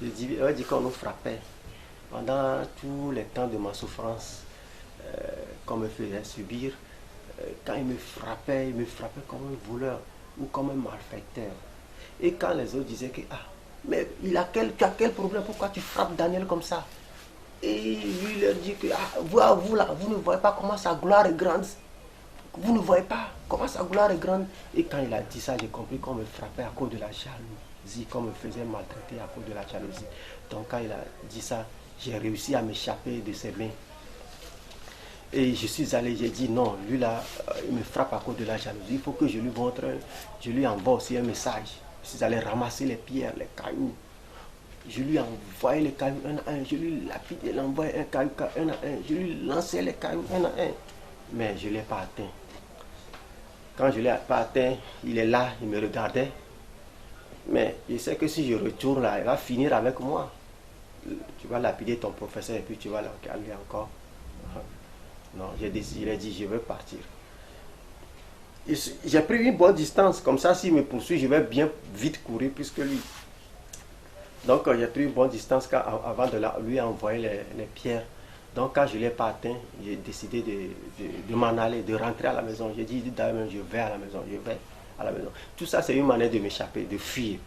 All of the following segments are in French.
on dit qu'on nous frappait. Pendant tous les temps de ma souffrance, qu'on me faisait subir, quand il me frappait comme un voleur ou comme un malfaiteur. Et quand les autres disaient que, ah, mais tu as quel problème, pourquoi tu frappes Daniel comme ça? Et lui leur dit que, ah, vous là, vous ne voyez pas comment sa gloire est grande. Vous ne voyez pas comment sa gloire est grande. Et quand il a dit ça, j'ai compris qu'on me frappait à cause de la jalousie, qu'on me faisait maltraiter à cause de la jalousie. Donc quand il a dit ça, j'ai réussi à m'échapper de ses mains. Et je suis allé, j'ai dit non, lui là, il me frappe à cause de la jalousie. Il faut que je lui montre, je lui envoie aussi un message. Je suis allé ramasser les pierres, les cailloux. Je lui envoyais les cailloux un à un. Je lui lapidais, l'envoyais un caillou un à un. Je lui lançais les cailloux un à un. Mais je ne l'ai pas atteint. Quand je ne l'ai pas atteint, il est là, il me regardait. Mais je sais que si je retourne là, il va finir avec moi. Tu vas lapider ton professeur et puis tu vas le regarder encore. Non, j'ai décidé, il a dit, je veux partir. J'ai pris une bonne distance, comme ça, s'il me poursuit, je vais bien vite courir plus que lui. Donc, j'ai pris une bonne distance avant de lui envoyer les pierres. Donc, quand je ne l'ai pas atteint, j'ai décidé de m'en aller, de rentrer à la maison. J'ai dit, d'ailleurs, je vais à la maison, je vais à la maison. Tout ça, c'est une manière de m'échapper, de fuir.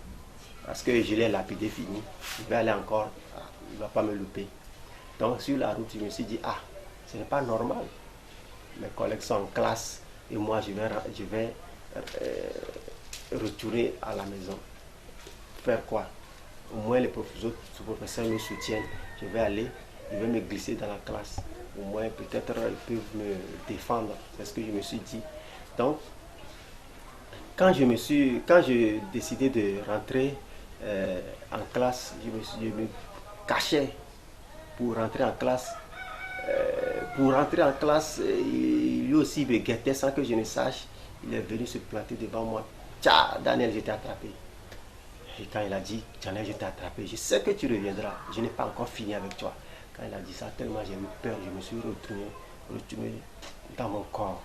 Parce que je l'ai lapidé, fini. Je vais aller encore, il ne va pas me louper. Donc, sur la route, je me suis dit, ah, ce n'est pas normal. Mes collègues sont en classe et moi, je vais retourner à la maison. Faire quoi? Au moins, les professeurs me soutiennent. Je vais aller, je vais me glisser dans la classe. Au moins, peut-être, ils peuvent me défendre. C'est ce que je me suis dit. Donc, quand j'ai décidé de rentrer en classe, je me cachais pour rentrer en classe. Lui aussi me guettait sans que je ne sache. Il est venu se planter devant moi. Tiens, Daniel, je t'ai attrapé. Et quand il a dit, Daniel, je t'ai attrapé, je sais que tu reviendras. Je n'ai pas encore fini avec toi. Quand il a dit ça, tellement j'ai eu peur, je me suis retourné dans mon corps.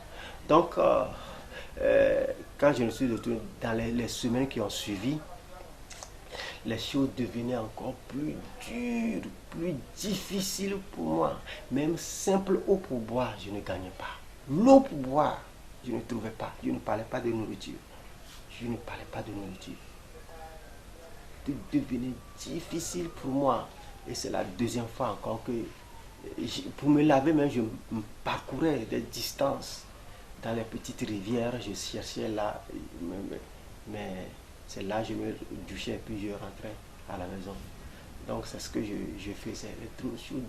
Donc, quand je me suis retourné dans les semaines qui ont suivi, les choses devenaient encore plus dures, plus difficiles pour moi. Même simple eau pour boire, je ne gagnais pas. L'eau pour boire, je ne trouvais pas. Je ne parlais pas de nourriture. Je ne parlais pas de nourriture. Tout devenait difficile pour moi. Et c'est la deuxième fois encore que, pour me laver même, je parcourais des distances. Dans les petites rivières, je cherchais là, mais c'est là que je me douchais et puis je rentrais à la maison. Donc c'est ce que je faisais. Les choses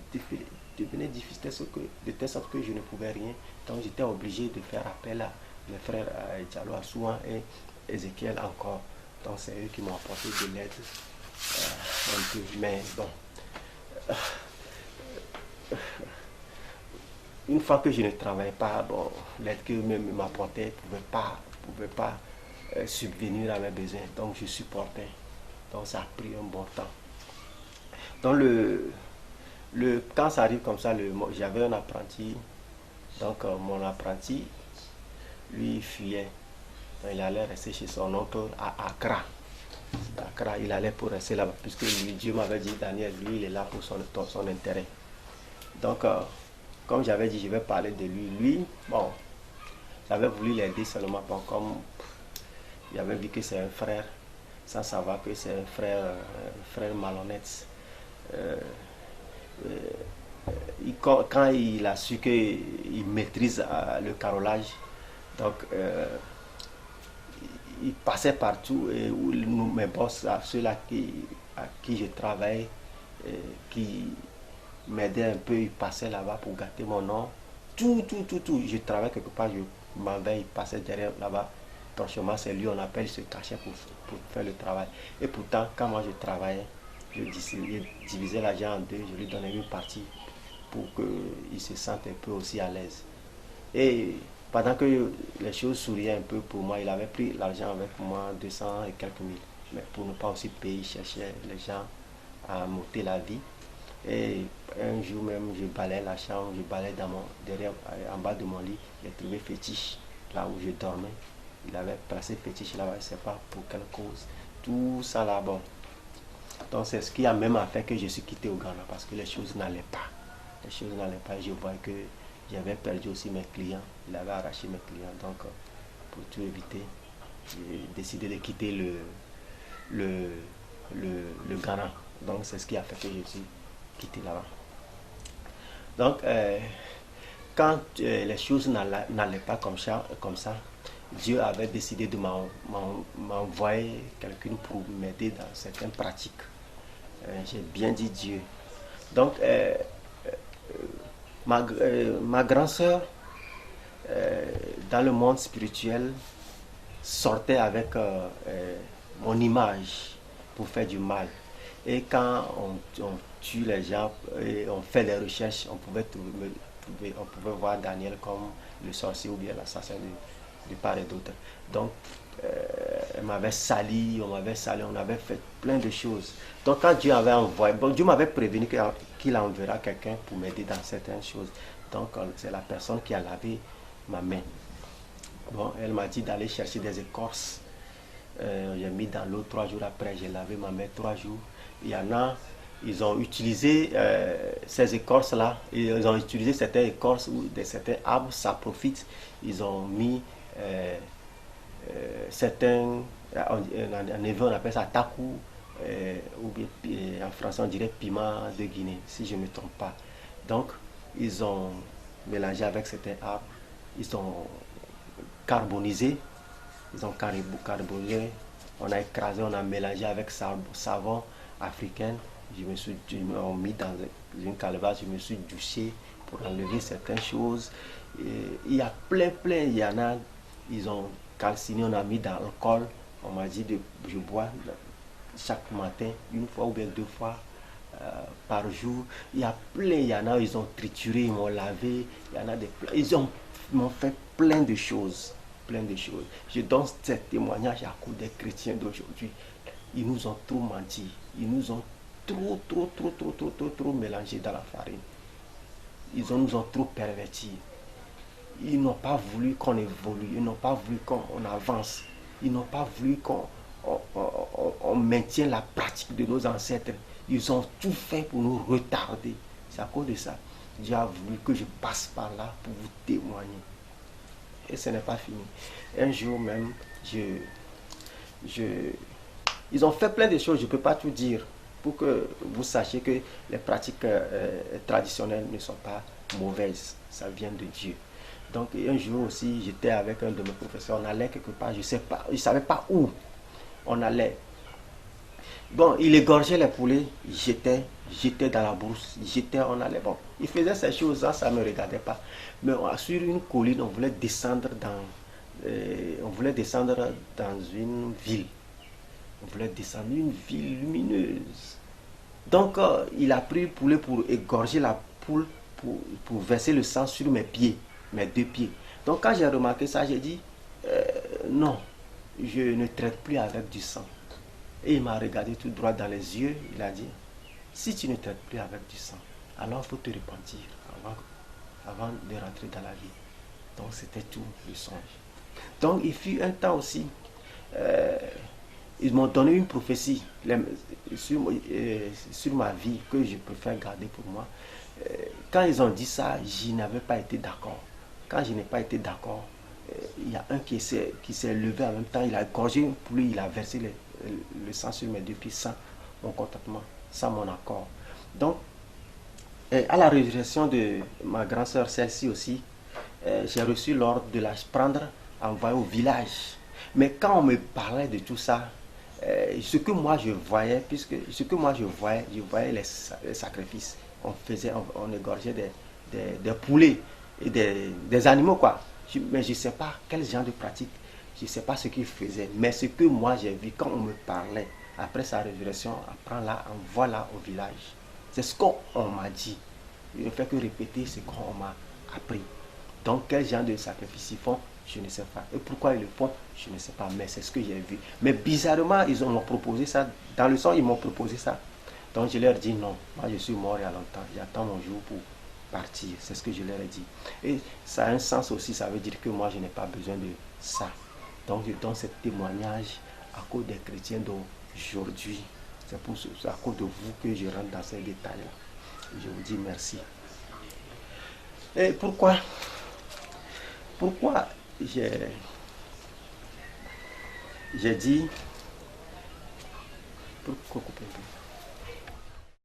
devenaient difficiles de telle sorte que je ne pouvais rien. Donc j'étais obligé de faire appel à mes frères Diallo Assouan et Ézéchiel encore. Donc c'est eux qui m'ont apporté de l'aide un peu. Mais bon, une fois que je ne travaillais pas, bon, l'aide qu'eux-mêmes m'apportaient ne pouvait pas subvenir à mes besoins. Donc je supportais. Donc ça a pris un bon temps. Donc quand ça arrive comme ça, j'avais un apprenti. Donc mon apprenti, lui, il fuyait. Donc, il allait rester chez son oncle à Accra. Accra, il allait pour rester là-bas, puisque lui, Dieu m'avait dit, Daniel, lui, il est là pour son intérêt. Donc, comme j'avais dit, je vais parler de lui. Lui, bon, j'avais voulu l'aider seulement, bon, comme il avait vu que c'est un frère, sans savoir que c'est un frère malhonnête. Quand il a su qu'il maîtrise le carrelage, donc il passait partout et mes boss, ceux-là à qui je travaillais, qui m'aidaient un peu, ils passaient là-bas pour gâter mon nom. Tout. Je travaillais quelque part, je m'en vais, il passait derrière là-bas. Franchement, c'est lui, on appelle, il se cachait pour faire le travail. Et pourtant, quand moi je travaillais, je divisais l'argent en deux, je lui donnais une partie pour qu'il se sente un peu aussi à l'aise. Et pendant que les choses souriaient un peu pour moi, il avait pris l'argent avec moi, 200 et quelques mille. Mais pour ne pas aussi payer, il cherchait les gens à monter la vie. Et un jour même, je balayais la chambre, je balayais derrière, en bas de mon lit, j'ai trouvé fétiche, là où je dormais. Il avait placé fétiche là-bas, je ne sais pas pour quelle cause. Tout ça là, bon, Donc c'est ce qui a même fait que je suis quitté au Ghana parce que les choses n'allaient pas. Les choses n'allaient pas. Je voyais que j'avais perdu aussi mes clients. Il avait arraché mes clients. Donc pour tout éviter, j'ai décidé de quitter le, le Ghana. Donc c'est ce qui a fait que je suis quitté là-bas. Donc quand les choses n'allaient pas comme ça, Dieu avait décidé de m'envoyer quelqu'un pour m'aider dans certaines pratiques. J'ai bien dit Dieu. Donc, ma grande sœur, dans le monde spirituel, sortait avec mon image pour faire du mal. Et quand on tue les gens et on fait les recherches, on pouvait voir Daniel comme le sorcier ou bien l'assassin de part et d'autre. Donc, elle m'avait sali, on avait fait plein de choses. Donc, quand Dieu avait envoyé, bon, Dieu m'avait prévenu qu'il enverra quelqu'un pour m'aider dans certaines choses. Donc, c'est la personne qui a lavé ma main. Bon, elle m'a dit d'aller chercher des écorces. J'ai mis dans l'eau 3 jours après, j'ai lavé ma main 3 jours. Il y en a, ils ont utilisé ces écorces-là, ils ont utilisé certaines écorces ou certains arbres, ça profite. Ils ont mis certains, en hébreu on appelle ça takou, ou bien en français on dirait piment de Guinée, si je ne me trompe pas. Donc, ils ont mélangé avec certains arbres, ils ont carbonisé, carbonisé, on a écrasé, on a mélangé avec savon africain. Je me suis mis dans une calebasse, je me suis douché pour enlever certaines choses. Et il y a plein, il y en a, ils ont calciné, on a mis dans l'alcool. On m'a dit je bois chaque matin, une fois ou bien 2 fois par jour. Il y a plein, il y en a, ils ont trituré, ils m'ont lavé, il y en a ils m'ont fait plein de choses. Plein de choses. Je donne ce témoignage à cause des chrétiens d'aujourd'hui. Ils nous ont trop menti. Ils nous ont trop mélangé dans la farine. Nous ont trop pervertis. Ils n'ont pas voulu qu'on évolue. Ils n'ont pas voulu qu'on avance. Ils n'ont pas voulu qu'on maintienne la pratique de nos ancêtres. Ils ont tout fait pour nous retarder. C'est à cause de ça. Dieu a voulu que je passe par là pour vous témoigner. Et ce n'est pas fini. Un jour même, ils ont fait plein de choses, je ne peux pas tout dire, pour que vous sachiez que les pratiques traditionnelles ne sont pas mauvaises, ça vient de Dieu. Donc un jour aussi, j'étais avec un de mes professeurs, on allait quelque part, je ne savais pas où on allait. Bon, il égorgeait les poulets, j'étais dans la brousse, on allait, bon, il faisait ces choses-là, ça ne me regardait pas. Mais sur une colline, on voulait descendre dans une ville. On voulait descendre une ville lumineuse. Donc, il a pris le poulet pour égorger la poule, pour verser le sang sur mes pieds, mes 2 pieds. Donc, quand j'ai remarqué ça, j'ai dit, non, je ne traite plus avec du sang. Et il m'a regardé tout droit dans les yeux, il a dit, si tu ne traites plus avec du sang, alors il faut te repentir avant de rentrer dans la vie. Donc c'était tout le songe. Donc il fut un temps aussi, ils m'ont donné une prophétie sur ma vie que je préfère garder pour moi. Quand ils ont dit ça, je n'avais pas été d'accord. Quand je n'ai pas été d'accord, il y a un qui s'est levé en même temps, il a gorgé pour lui, il a versé le sang sur mes 2 pieds sans mon contentement, sans mon accord. Donc, à la résurrection de ma grande sœur, celle-ci aussi, j'ai reçu l'ordre de la prendre, envoyer au village. Mais quand on me parlait de tout ça, ce que moi je voyais, je voyais les sacrifices. On égorgeait des poulets et des animaux, quoi. Mais je ne sais pas quel genre de pratique, je ne sais pas ce qu'ils faisaient. Mais ce que moi j'ai vu quand on me parlait, après sa résurrection, apprends-la, envoie-la au village. C'est ce qu'on m'a dit. Je ne fais que répéter ce qu'on m'a appris. Donc, quel genre de sacrifice ils font, je ne sais pas. Et pourquoi ils le font, je ne sais pas. Mais c'est ce que j'ai vu. Mais bizarrement, ils m'ont proposé ça. Dans le son, ils m'ont proposé ça. Donc, je leur ai dit non. Moi, je suis mort il y a longtemps. J'attends mon jour pour partir. C'est ce que je leur ai dit. Et ça a un sens aussi. Ça veut dire que moi, je n'ai pas besoin de ça. Donc, je donne ce témoignage à cause des chrétiens d'aujourd'hui. C'est à cause de vous que je rentre dans ces détails-là. Je vous dis merci. Et pourquoi j'ai dit... Pourquoi couper un peu?